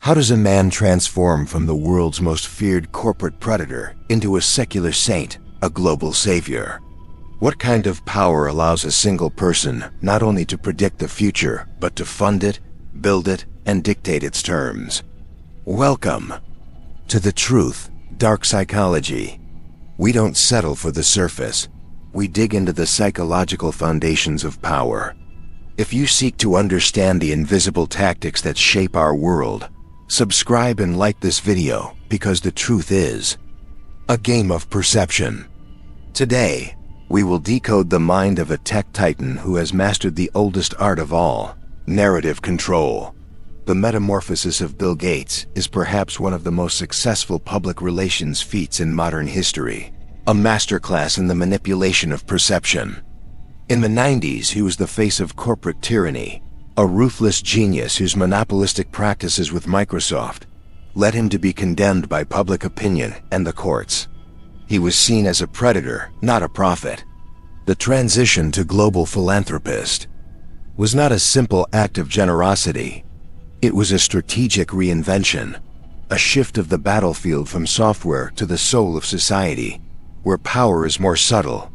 How does a man transform from the world's most feared corporate predator into a secular saint, a global savior? What kind of power allows a single person not only to predict the future, but to fund it, build it, and dictate its terms? Welcome to The Truth, Dark Psychology. We don't settle for the surface. We dig into the psychological foundations of power. If you seek to understand the invisible tactics that shape our world, subscribe and like this video, because the truth is a game of perception. Today, we will decode the mind of a tech titan who has mastered the oldest art of all, narrative control. The metamorphosis of Bill Gates is perhaps one of the most successful public relations feats in modern history, a masterclass in the manipulation of perception. In the 90s, he was the face of corporate tyranny, a ruthless genius whose monopolistic practices with Microsoft led him to be condemned by public opinion and the courts. He was seen as a predator, not a prophet. The transition to global philanthropist was not a simple act of generosity. It was a strategic reinvention, a shift of the battlefield from software to the soul of society, where power is more subtle,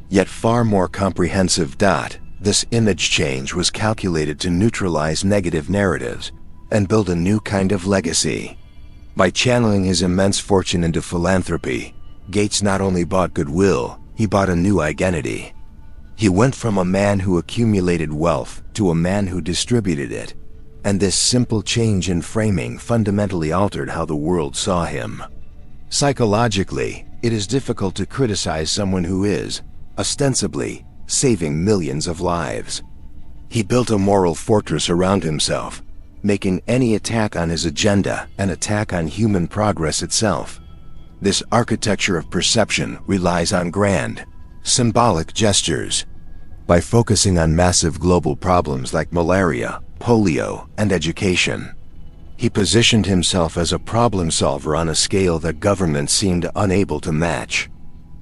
yet far more comprehensive. This image change was calculated to neutralize negative narratives and build a new kind of legacy. By channeling his immense fortune into philanthropy, Gates not only bought goodwill, he bought a new identity. He went from a man who accumulated wealth to a man who distributed it, and this simple change in framing fundamentally altered how the world saw him. Psychologically, it is difficult to criticize someone who is, ostensibly, saving millions of lives. He built a moral fortress around himself, making any attack on his agenda an attack on human progress itself. This architecture of perception relies on grand, symbolic gestures. By focusing on massive global problems like malaria, polio, and education, he positioned himself as a problem solver on a scale that governments seemed unable to match.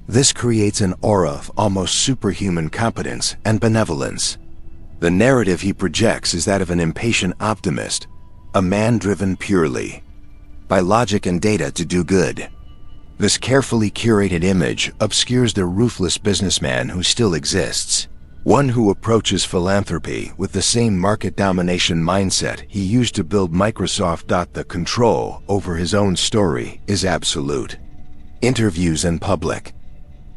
This creates an aura of almost superhuman competence and benevolence. The narrative he projects is that of an impatient optimist, a man driven purely by logic and data to do good. This carefully curated image obscures the ruthless businessman who still exists, one who approaches philanthropy with the same market domination mindset he used to build Microsoft. The control over his own story is absolute. Interviews in public.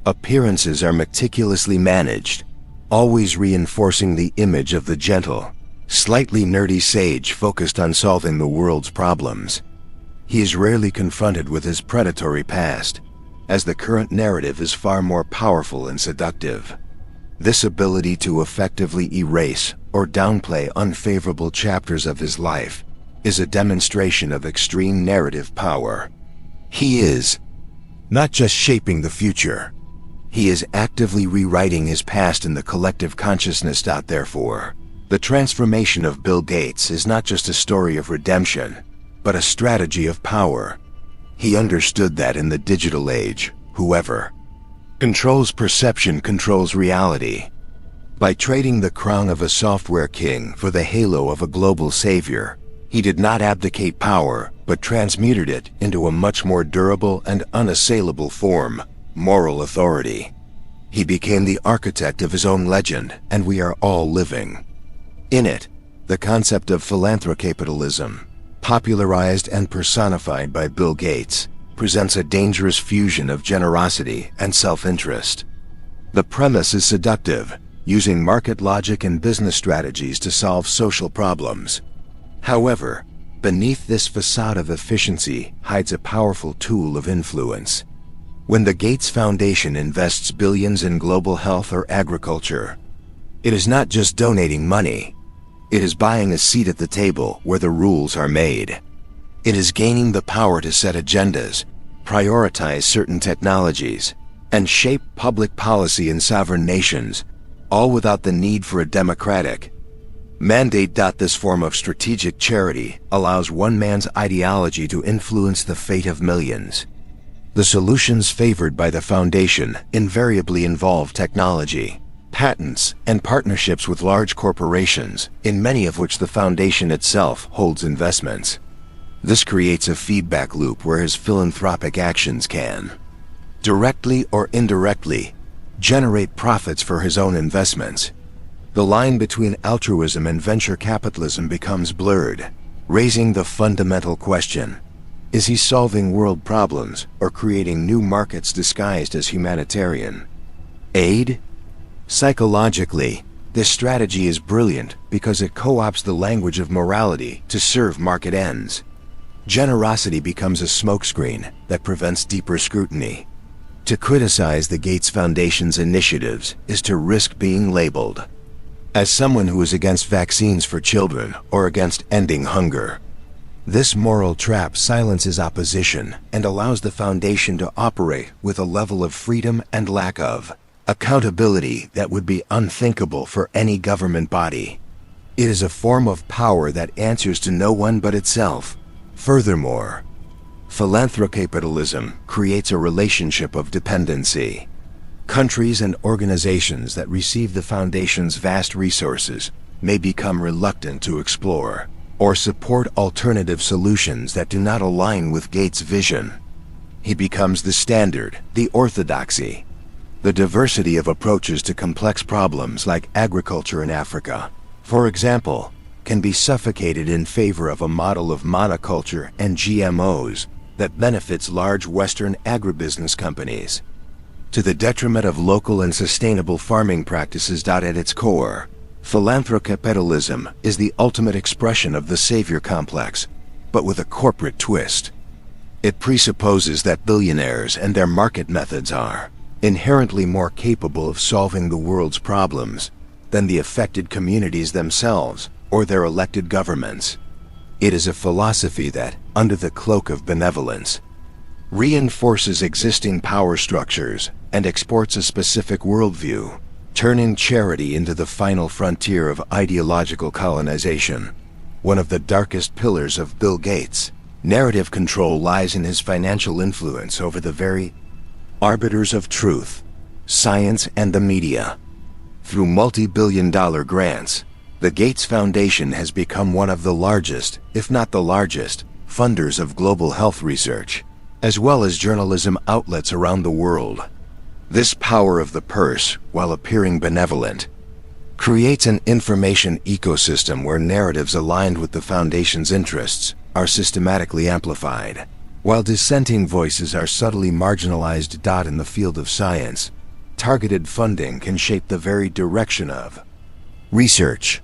Appearances are meticulously managed, always reinforcing the image of the gentle, slightly nerdy sage focused on solving the world's problems. He is rarely confronted with his predatory past, as the current narrative is far more powerful and seductive. This ability to effectively erase or downplay unfavorable chapters of his life is a demonstration of extreme narrative power. He is not just shaping the future, he is actively rewriting his past in the collective consciousness. Therefore, the transformation of Bill Gates is not just a story of redemption, but a strategy of power. He understood that in the digital age, whoever controls perception controls reality. By trading the crown of a software king for the halo of a global savior, he did not abdicate power, but transmuted it into a much more durable and unassailable form: moral authority. He became the architect of his own legend, and we are all living in it. The concept of philanthrocapitalism, popularized and personified by Bill Gates, presents a dangerous fusion of generosity and self-interest. The premise is seductive, using market logic and business strategies to solve social problems. However, beneath this facade of efficiency hides a powerful tool of influence. When the Gates Foundation invests billions in global health or agriculture, it is not just donating money. It is buying a seat at the table where the rules are made. It is gaining the power to set agendas, prioritize certain technologies, and shape public policy in sovereign nations, all without the need for a democratic mandate. This form of strategic charity allows one man's ideology to influence the fate of millions. The solutions favored by the foundation invariably involve technology, patents, and partnerships with large corporations, in many of which the foundation itself holds investments. This creates a feedback loop where his philanthropic actions can, directly or indirectly, generate profits for his own investments. The line between altruism and venture capitalism becomes blurred, raising the fundamental question: is he solving world problems or creating new markets disguised as humanitarian aid? Psychologically, this strategy is brilliant because it co-opts the language of morality to serve market ends. Generosity becomes a smokescreen that prevents deeper scrutiny. To criticize the Gates Foundation's initiatives is to risk being labeled as someone who is against vaccines for children or against ending hunger. This moral trap silences opposition and allows the foundation to operate with a level of freedom and lack of accountability that would be unthinkable for any government body. It is a form of power that answers to no one but itself. Furthermore, philanthrocapitalism creates a relationship of dependency. Countries and organizations that receive the foundation's vast resources may become reluctant to explore or support alternative solutions that do not align with Gates' vision. He becomes the standard, the orthodoxy. The diversity of approaches to complex problems like agriculture in Africa, for example, can be suffocated in favor of a model of monoculture and GMOs that benefits large Western agribusiness companies, to the detriment of local and sustainable farming practices. At its core, philanthrocapitalism is the ultimate expression of the savior complex, but with a corporate twist. It presupposes that billionaires and their market methods are inherently more capable of solving the world's problems than the affected communities themselves or their elected governments. It is a philosophy that, under the cloak of benevolence, reinforces existing power structures and exports a specific worldview, turning charity into the final frontier of ideological colonization. One of the darkest pillars of Bill Gates' narrative control lies in his financial influence over the very arbiters of truth, science, and the media. Through multi-billion-dollar grants, the Gates Foundation has become one of the largest, if not the largest, funders of global health research, as well as journalism outlets around the world. This power of the purse, while appearing benevolent, creates an information ecosystem where narratives aligned with the Foundation's interests are systematically amplified, while dissenting voices are subtly marginalized. In the field of science, targeted funding can shape the very direction of research.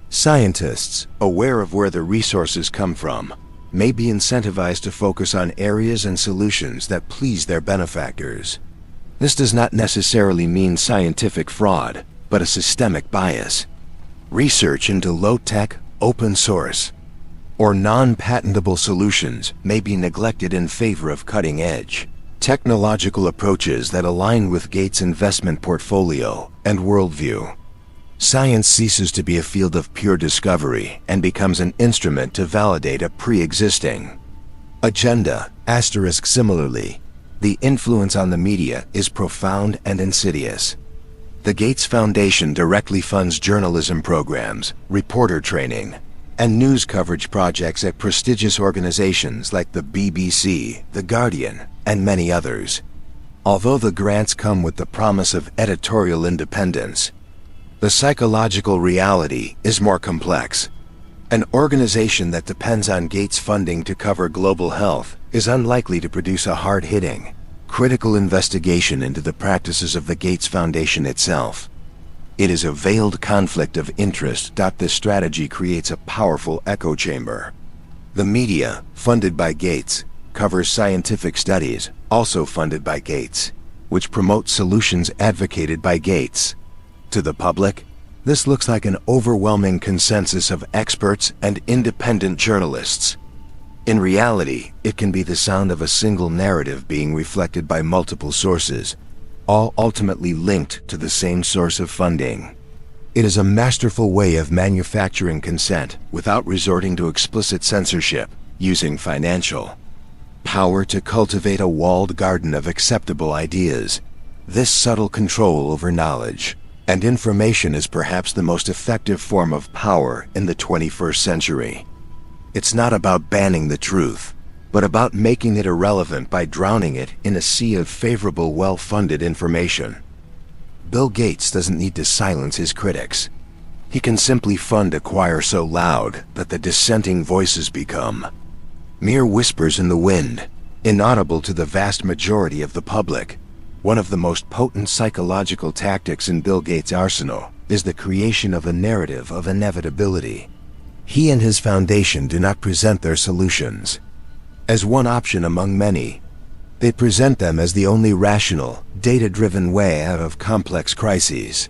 Scientists, aware of where the resources come from, may be incentivized to focus on areas and solutions that please their benefactors. This does not necessarily mean scientific fraud, but a systemic bias. Research into low-tech, open-source, or non-patentable solutions may be neglected in favor of cutting-edge technological approaches that align with Gates' investment portfolio and worldview. Science ceases to be a field of pure discovery and becomes an instrument to validate a pre-existing agenda. Similarly, the influence on the media is profound and insidious. The Gates Foundation directly funds journalism programs, reporter training, and news coverage projects at prestigious organizations like the BBC, The Guardian, and many others. Although the grants come with the promise of editorial independence, the psychological reality is more complex. An organization that depends on Gates funding to cover global health is unlikely to produce a hard-hitting, critical investigation into the practices of the Gates Foundation itself. It is a veiled conflict of interest. This strategy creates a powerful echo chamber. The media, funded by Gates, covers scientific studies, also funded by Gates, which promote solutions advocated by Gates. To the public, this looks like an overwhelming consensus of experts and independent journalists. In reality, it can be the sound of a single narrative being reflected by multiple sources, all ultimately linked to the same source of funding. It is a masterful way of manufacturing consent without resorting to explicit censorship, using financial power to cultivate a walled garden of acceptable ideas. This subtle control over knowledge and information is perhaps the most effective form of power in the 21st century. It's not about banning the truth, but about making it irrelevant by drowning it in a sea of favorable, well-funded information. Bill Gates doesn't need to silence his critics. He can simply fund a choir so loud that the dissenting voices become mere whispers in the wind, inaudible to the vast majority of the public. One of the most potent psychological tactics in Bill Gates' arsenal is the creation of a narrative of inevitability. He and his foundation do not present their solutions as one option among many. They present them as the only rational, data-driven way out of complex crises.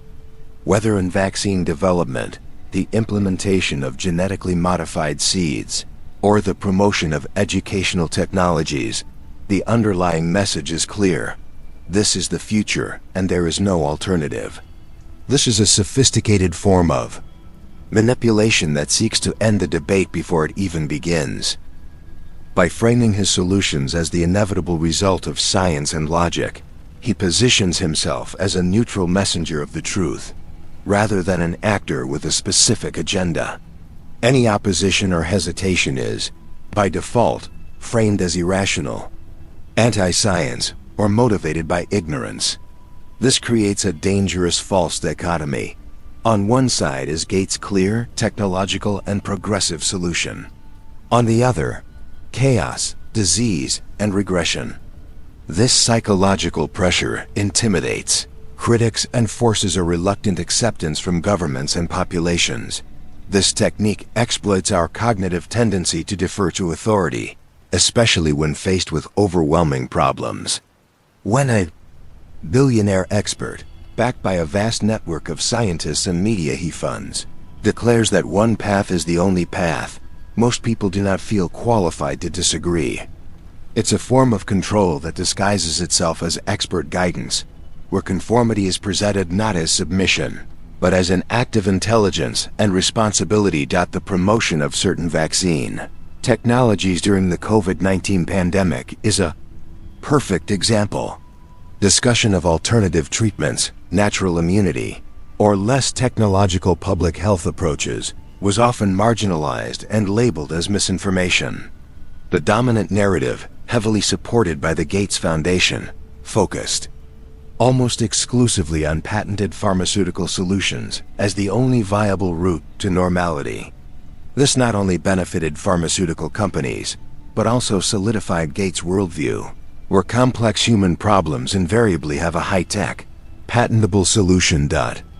Whether in vaccine development, the implementation of genetically modified seeds, or the promotion of educational technologies, the underlying message is clear. This is the future, and there is no alternative. This is a sophisticated form of manipulation that seeks to end the debate before it even begins. By framing his solutions as the inevitable result of science and logic, he positions himself as a neutral messenger of the truth, rather than an actor with a specific agenda. Any opposition or hesitation is, by default, framed as irrational, anti-science, or motivated by ignorance. This creates a dangerous false dichotomy. On one side is Gates' clear, technological, and progressive solution. On the other, chaos, disease, and regression. This psychological pressure intimidates critics and forces a reluctant acceptance from governments and populations. This technique exploits our cognitive tendency to defer to authority, especially when faced with overwhelming problems. When a billionaire expert, backed by a vast network of scientists and media he funds, declares that one path is the only path, most people do not feel qualified to disagree. It's a form of control that disguises itself as expert guidance, where conformity is presented not as submission, but as an act of intelligence and responsibility. The promotion of certain vaccine technologies during the COVID-19 pandemic is a perfect example. Discussion of alternative treatments, natural immunity, or less technological public health approaches was often marginalized and labeled as misinformation. The dominant narrative, heavily supported by the Gates Foundation, focused almost exclusively on patented pharmaceutical solutions as the only viable route to normality. This not only benefited pharmaceutical companies, but also solidified Gates' worldview, where complex human problems invariably have a high-tech, patentable solution.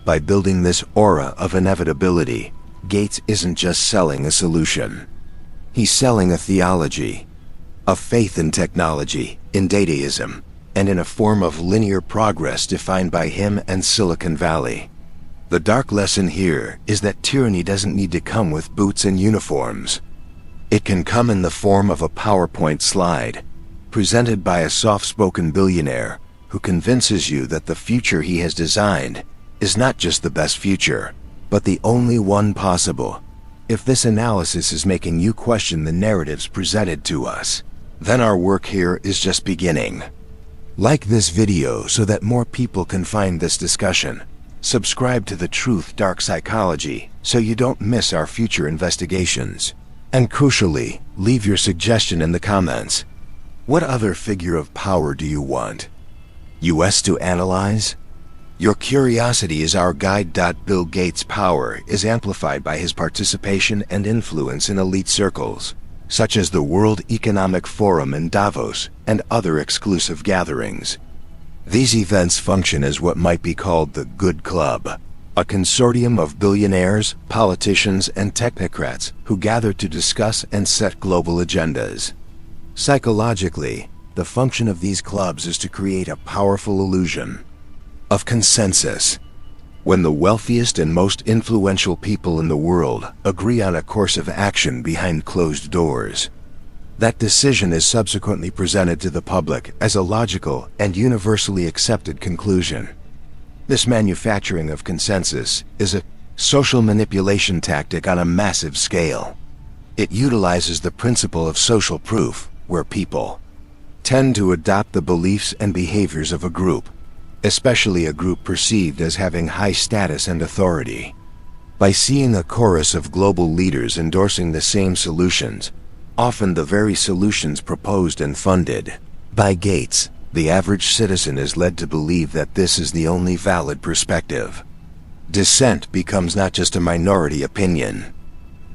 By building this aura of inevitability, Gates isn't just selling a solution. He's selling a theology, a faith in technology, in dataism, and in a form of linear progress defined by him and Silicon Valley. The dark lesson here is that tyranny doesn't need to come with boots and uniforms. It can come in the form of a PowerPoint slide, presented by a soft-spoken billionaire who convinces you that the future he has designed is not just the best future, but the only one possible. If this analysis is making you question the narratives presented to us, then our work here is just beginning. Like this video so that more people can find this discussion. Subscribe to The Truth Dark Psychology so you don't miss our future investigations. And crucially, leave your suggestion in the comments. What other figure of power do you want US to analyze? Your curiosity is our guide. Bill Gates' power is amplified by his participation and influence in elite circles, such as the World Economic Forum in Davos and other exclusive gatherings. These events function as what might be called the Good Club, a consortium of billionaires, politicians, and technocrats who gather to discuss and set global agendas. Psychologically, the function of these clubs is to create a powerful illusion of consensus. When the wealthiest and most influential people in the world agree on a course of action behind closed doors, that decision is subsequently presented to the public as a logical and universally accepted conclusion. This manufacturing of consensus is a social manipulation tactic on a massive scale. It utilizes the principle of social proof, where people tend to adopt the beliefs and behaviors of a group, especially a group perceived as having high status and authority. By seeing a chorus of global leaders endorsing the same solutions, often the very solutions proposed and funded by Gates, the average citizen is led to believe that this is the only valid perspective. Dissent becomes not just a minority opinion,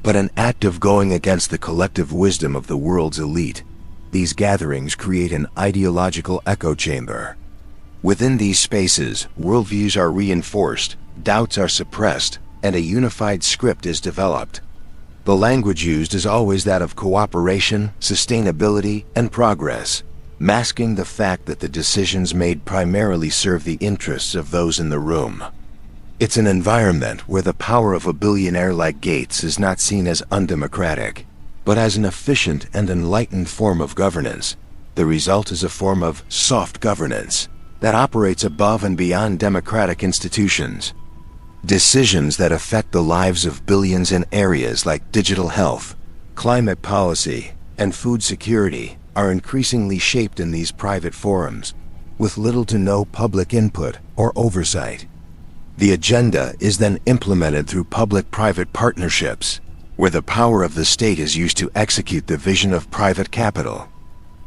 but an act of going against the collective wisdom of the world's elite. These gatherings create an ideological echo chamber. Within these spaces, worldviews are reinforced, doubts are suppressed, and a unified script is developed. The language used is always that of cooperation, sustainability, and progress, masking the fact that the decisions made primarily serve the interests of those in the room. It's an environment where the power of a billionaire like Gates is not seen as undemocratic, but as an efficient and enlightened form of governance. The result is a form of soft governance that operates above and beyond democratic institutions. Decisions that affect the lives of billions in areas like digital health, climate policy, and food security are increasingly shaped in these private forums, with little to no public input or oversight. The agenda is then implemented through public-private partnerships, where the power of the state is used to execute the vision of private capital.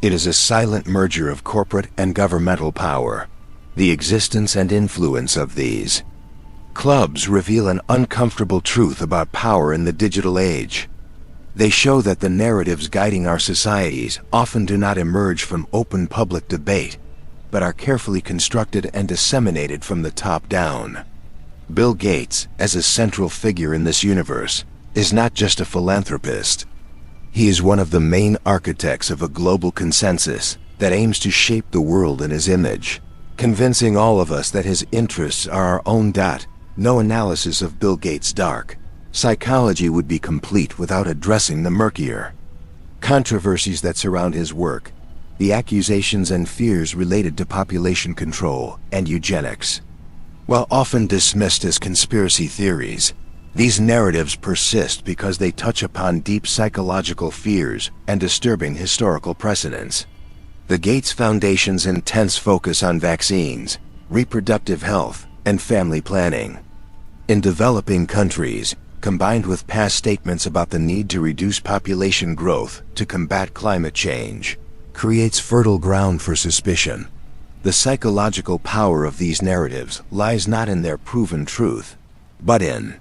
It is a silent merger of corporate and governmental power. The existence and influence of these clubs reveal an uncomfortable truth about power in the digital age. They show that the narratives guiding our societies often do not emerge from open public debate, but are carefully constructed and disseminated from the top down. Bill Gates, as a central figure in this universe, is not just a philanthropist. He is one of the main architects of a global consensus that aims to shape the world in his image, convincing all of us that his interests are our own. No analysis of Bill Gates' dark psychology would be complete without addressing the murkier controversies that surround his work, the accusations and fears related to population control and eugenics. While often dismissed as conspiracy theories, these narratives persist because they touch upon deep psychological fears and disturbing historical precedents. The Gates Foundation's intense focus on vaccines, reproductive health, and family planning in developing countries, combined with past statements about the need to reduce population growth to combat climate change, creates fertile ground for suspicion. The psychological power of these narratives lies not in their proven truth, but in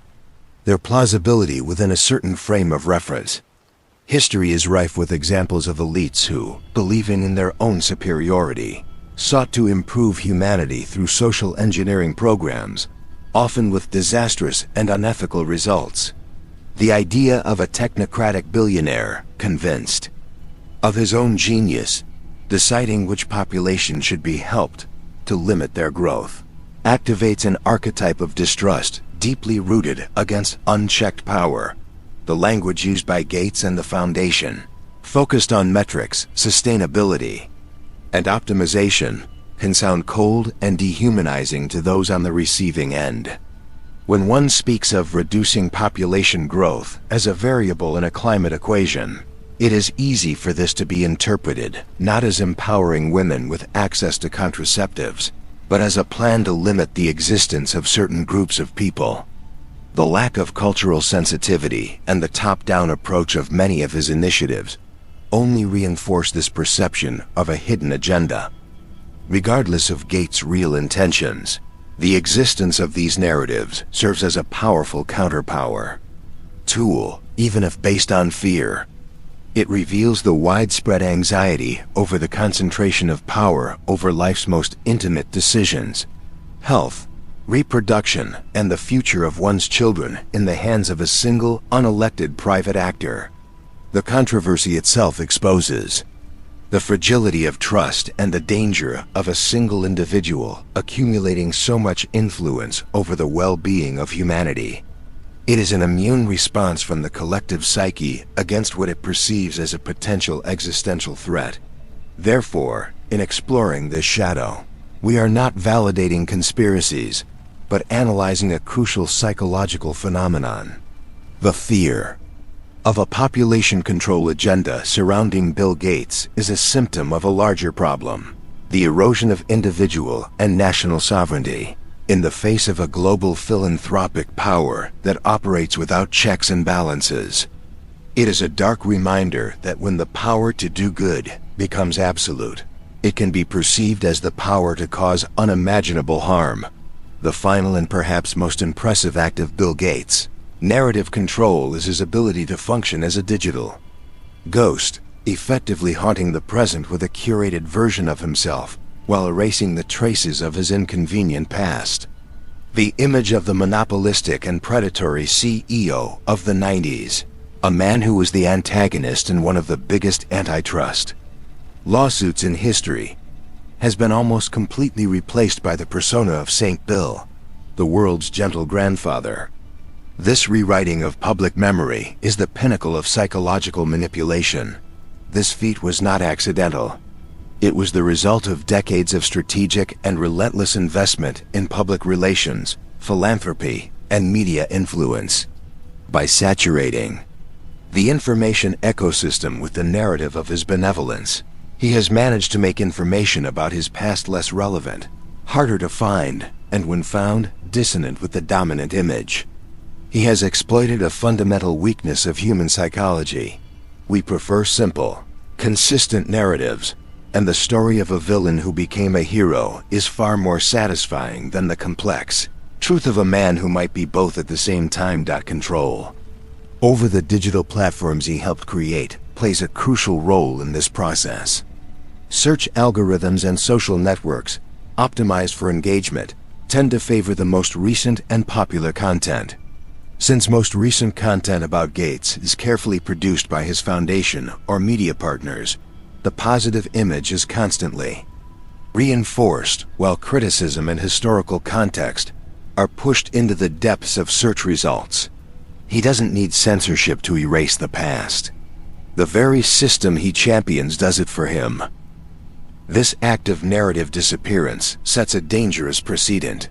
their plausibility within a certain frame of reference. History is rife with examples of elites who, believing in their own superiority, sought to improve humanity through social engineering programs, often with disastrous and unethical results. The idea of a technocratic billionaire, convinced of his own genius, deciding which population should be helped to limit their growth, activates an archetype of distrust deeply rooted against unchecked power. The language used by Gates and the Foundation, focused on metrics, sustainability, and optimization, can sound cold and dehumanizing to those on the receiving end. When one speaks of reducing population growth as a variable in a climate equation, it is easy for this to be interpreted not as empowering women with access to contraceptives, but as a plan to limit the existence of certain groups of people. The lack of cultural sensitivity and the top-down approach of many of his initiatives only reinforce this perception of a hidden agenda. Regardless of Gates' real intentions, the existence of these narratives serves as a powerful counterpower tool, even if based on fear. It reveals the widespread anxiety over the concentration of power over life's most intimate decisions, health, reproduction, and the future of one's children in the hands of a single, unelected private actor. The controversy itself exposes the fragility of trust and the danger of a single individual accumulating so much influence over the well-being of humanity. It is an immune response from the collective psyche against what it perceives as a potential existential threat. Therefore, in exploring this shadow, we are not validating conspiracies, but analyzing a crucial psychological phenomenon: the fear of a population control agenda surrounding Bill Gates is a symptom of a larger problem: the erosion of individual and national sovereignty. in the face of a global philanthropic power that operates without checks and balances. It is a dark reminder that when the power to do good becomes absolute, it can be perceived as the power to cause unimaginable harm. The final and perhaps most impressive act of Bill Gates' narrative control is his ability to function as a digital ghost, effectively haunting the present with a curated version of himself, while erasing the traces of his inconvenient past. The image of the monopolistic and predatory CEO of the 90s, a man who was the antagonist in one of the biggest antitrust lawsuits in history, has been almost completely replaced by the persona of St. Bill, the world's gentle grandfather. This rewriting of public memory is the pinnacle of psychological manipulation. This feat was not accidental. It was the result of decades of strategic and relentless investment in public relations, philanthropy, and media influence. By saturating the information ecosystem with the narrative of his benevolence, he has managed to make information about his past less relevant, harder to find, and when found, dissonant with the dominant image. He has exploited a fundamental weakness of human psychology. We prefer simple, consistent narratives, and the story of a villain who became a hero is far more satisfying than the complex truth of a man who might be both at the same time. Control over the digital platforms he helped create plays a crucial role in this process. Search algorithms and social networks, optimized for engagement, tend to favor the most recent and popular content. Since most recent content about Gates is carefully produced by his foundation or media partners, the positive image is constantly reinforced, while criticism and historical context are pushed into the depths of search results. He doesn't need censorship to erase the past. The very system he champions does it for him. This act of narrative disappearance sets a dangerous precedent.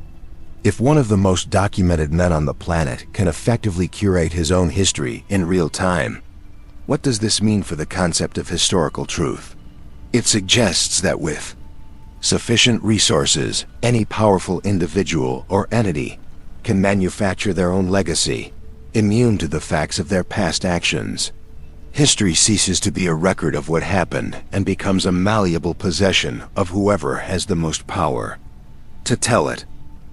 If one of the most documented men on the planet can effectively curate his own history in real time, what does this mean for the concept of historical truth? It suggests that with sufficient resources, any powerful individual or entity can manufacture their own legacy, immune to the facts of their past actions. History ceases to be a record of what happened and becomes a malleable possession of whoever has the most power to tell it.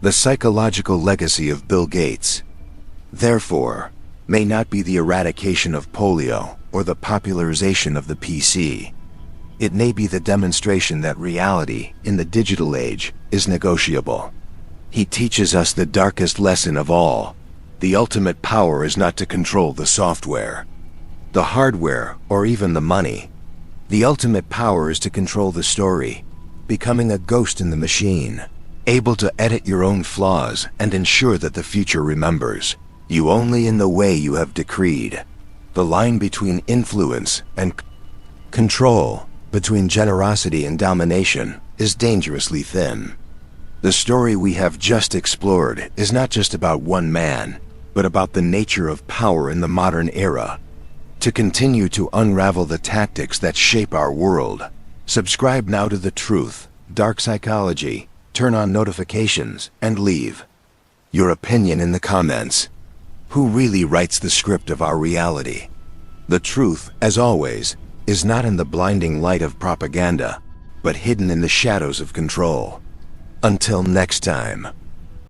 The psychological legacy of Bill Gates, therefore, may not be the eradication of polio or the popularization of the PC. It may be the demonstration that reality in the digital age is negotiable. He teaches us the darkest lesson of all. The ultimate power is not to control the software, the hardware, or even the money. The ultimate power is to control the story, becoming a ghost in the machine, able to edit your own flaws and ensure that the future remembers you only in the way you have decreed. The line between influence and control, between generosity and domination, is dangerously thin. The story we have just explored is not just about one man, but about the nature of power in the modern era. To continue to unravel the tactics that shape our world, subscribe now to The Truth, Dark Psychology, turn on notifications, and leave your opinion in the comments. Who really writes the script of our reality? The truth, as always, is not in the blinding light of propaganda, but hidden in the shadows of control. Until next time.